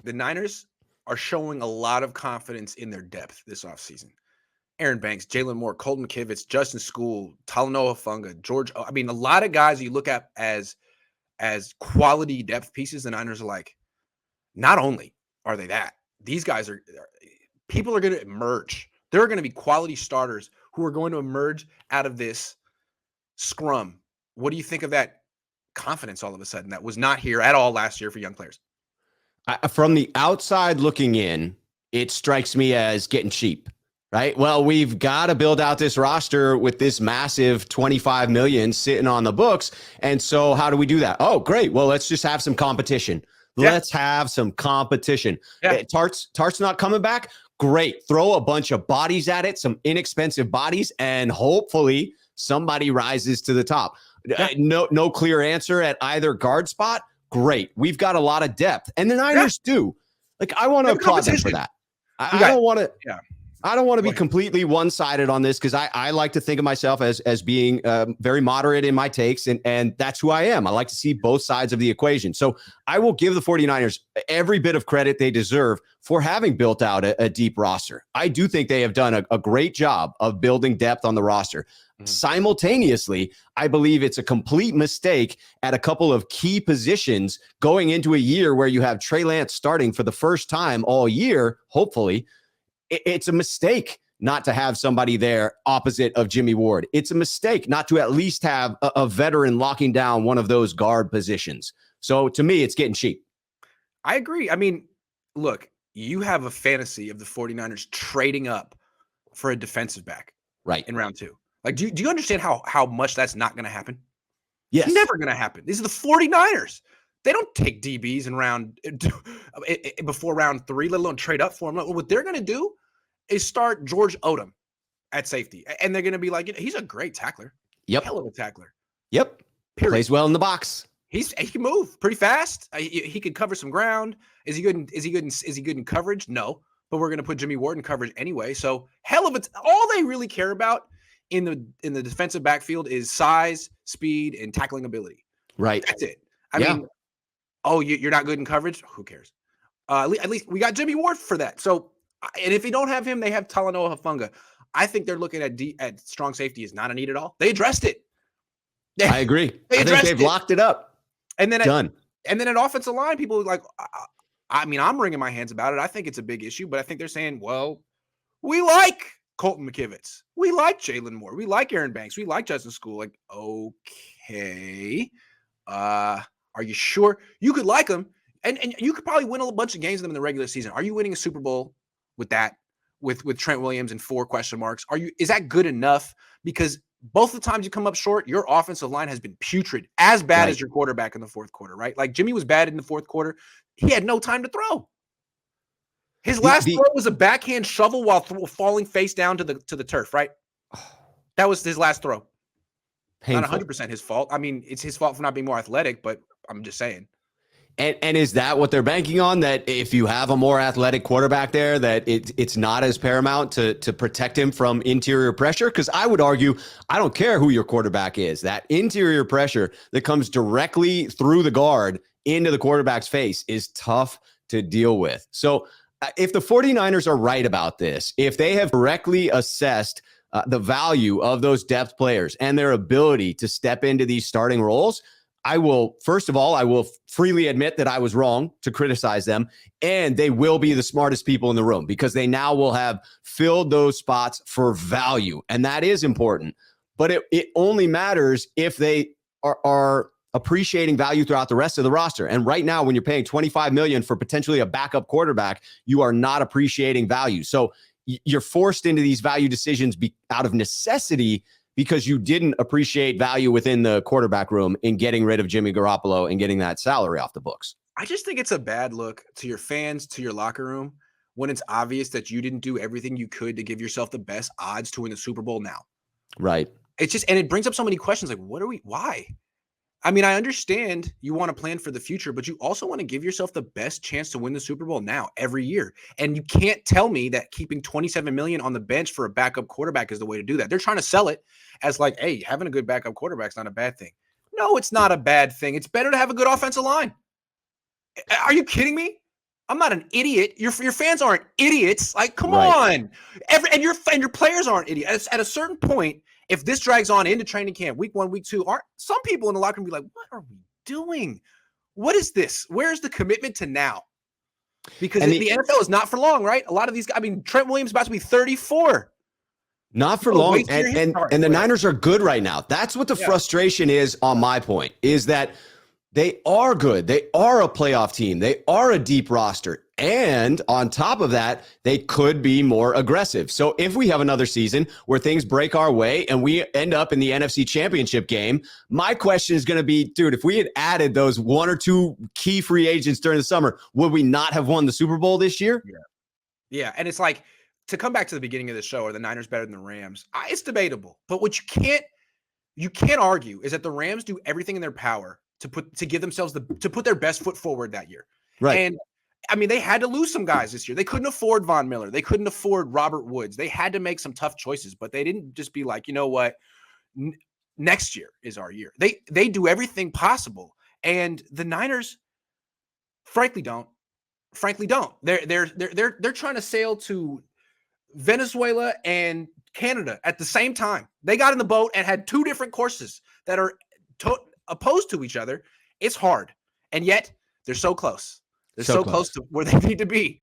the Niners are showing a lot of confidence in their depth this offseason. Aaron Banks, Jalen Moore, Colton McKivitz, Justin School, Talanoa Funga, George. I mean, a lot of guys you look at as quality depth pieces. The Niners are like, not only are they that, these guys are people are going to emerge. There are going to be quality starters who are going to emerge out of this scrum. What do you think of that confidence all of a sudden that was not here at all last year for young players? From the outside looking in, it strikes me as getting cheap, right? Well, we've got to build out this roster with this massive 25 million sitting on the books. And so how do we do that? Oh, great. Well, let's just have some competition. Yeah. Let's have some competition. Yeah. Tart's not coming back. Great. Throw a bunch of bodies at it, some inexpensive bodies, and hopefully somebody rises to the top. Yeah. No clear answer at either guard spot. Great. We've got a lot of depth. And the Niners do. Like, I want to applaud them for that. I don't want to. Yeah. I don't want to be completely one-sided on this because I like to think of myself as being very moderate in my takes, and that's who I am. I like to see both sides of the equation. So I will give the 49ers every bit of credit they deserve for having built out a deep roster. I do think they have done a great job of building depth on the roster. Mm-hmm. Simultaneously, I believe it's a complete mistake at a couple of key positions going into a year where you have Trey Lance starting for the first time all year, hopefully. It's a mistake not to have somebody there opposite of Jimmy Ward. It's a mistake not to at least have a veteran locking down one of those guard positions. So to me, it's getting cheap. I agree. I mean, look, you have a fantasy of the 49ers trading up for a defensive back in round 2. Like, do you understand how much that's not going to happen? Yes. It's never going to happen. These are the 49ers. They don't take DBs before round 3, let alone trade up for them. What they're going to do is start George Odom at safety. And they're going to be like, he's a great tackler. Yep. Hell of a tackler. Yep. Period. Plays well in the box. He can move pretty fast. He can cover some ground. Is he good in coverage? No. But we're going to put Jimmy Ward in coverage anyway. So hell of it. All they really care about in the defensive backfield is size, speed, and tackling ability. Right. That's it. I mean, oh, you're not good in coverage? Who cares? At least we got Jimmy Ward for that. So, and if you don't have him, they have Talanoa Hufanga. I think they're looking at strong safety is not a need at all. They addressed it. I agree. I think they've locked it up. And then done. And then at offensive line, people are like, I mean, I'm wringing my hands about it. I think it's a big issue, but I think they're saying, well, we like Colton McKivitz. We like Jalen Moore. We like Aaron Banks. We like Justin School. Like, okay. Are you sure? You could like them, and you could probably win a bunch of games with them in the regular season. Are you winning a Super Bowl with that, with Trent Williams and 4 question marks? Is that good enough? Because both the times you come up short, your offensive line has been putrid, as bad as your quarterback in the fourth quarter, right? Like Jimmy was bad in the fourth quarter. He had no time to throw. His last throw was a backhand shovel while falling face down to the turf, right? That was his last throw. Painful. Not 100% his fault. I mean, it's his fault for not being more athletic, but I'm just saying. And is that what they're banking on? That if you have a more athletic quarterback there, that it's not as paramount to protect him from interior pressure? Because I would argue, I don't care who your quarterback is. That interior pressure that comes directly through the guard into the quarterback's face is tough to deal with. So if the 49ers are right about this, if they have correctly assessed the value of those depth players and their ability to step into these starting roles, I will freely admit that I was wrong to criticize them, and they will be the smartest people in the room because they now will have filled those spots for value. And that is important, but it only matters if they are appreciating value throughout the rest of the roster. And right now, when you're paying $25 million for potentially a backup quarterback, you are not appreciating value. So you're forced into these value decisions out of necessity because you didn't appreciate value within the quarterback room in getting rid of Jimmy Garoppolo and getting that salary off the books. I just think it's a bad look to your fans, to your locker room, when it's obvious that you didn't do everything you could to give yourself the best odds to win the Super Bowl now. Right. It's just, and it brings up so many questions like, why? I mean, I understand you want to plan for the future, but you also want to give yourself the best chance to win the Super Bowl now every year. And you can't tell me that keeping $27 million on the bench for a backup quarterback is the way to do that. They're trying to sell it as like, hey, having a good backup quarterback is not a bad thing. No, it's not a bad thing. It's better to have a good offensive line. Are you kidding me? I'm not an idiot. Your fans aren't idiots. Like, come Right. on. And your players aren't idiots. At a certain point, if this drags on into training camp, week 1, week 2, aren't some people in the locker room be like, what are we doing? What is this? Where's the commitment to now? Because the NFL is not for long, right? A lot of these guys, I mean, Trent Williams is about to be 34. Not for long. And the Niners are good right now. That's what the frustration is on my point, is that they are good. They are a playoff team. They are a deep roster. And on top of that, they could be more aggressive. So if we have another season where things break our way and we end up in the NFC Championship game, my question is going to be, dude, if we had added those 1 or 2 key free agents during the summer, would we not have won the Super Bowl this year? Yeah. And it's like, to come back to the beginning of the show, are the Niners better than the Rams? It's debatable. But what you can't argue is that the Rams do everything in their power to give themselves to put their best foot forward that year. Right. And I mean, they had to lose some guys this year. They couldn't afford Von Miller. They couldn't afford Robert Woods. They had to make some tough choices, but they didn't just be like, you know what, next year is our year. They do everything possible, and the Niners, frankly, don't. They're trying to sail to Venezuela and Canada at the same time. They got in the boat and had 2 different courses that are opposed to each other. It's hard, and yet they're so close. They're so close to where they need to be.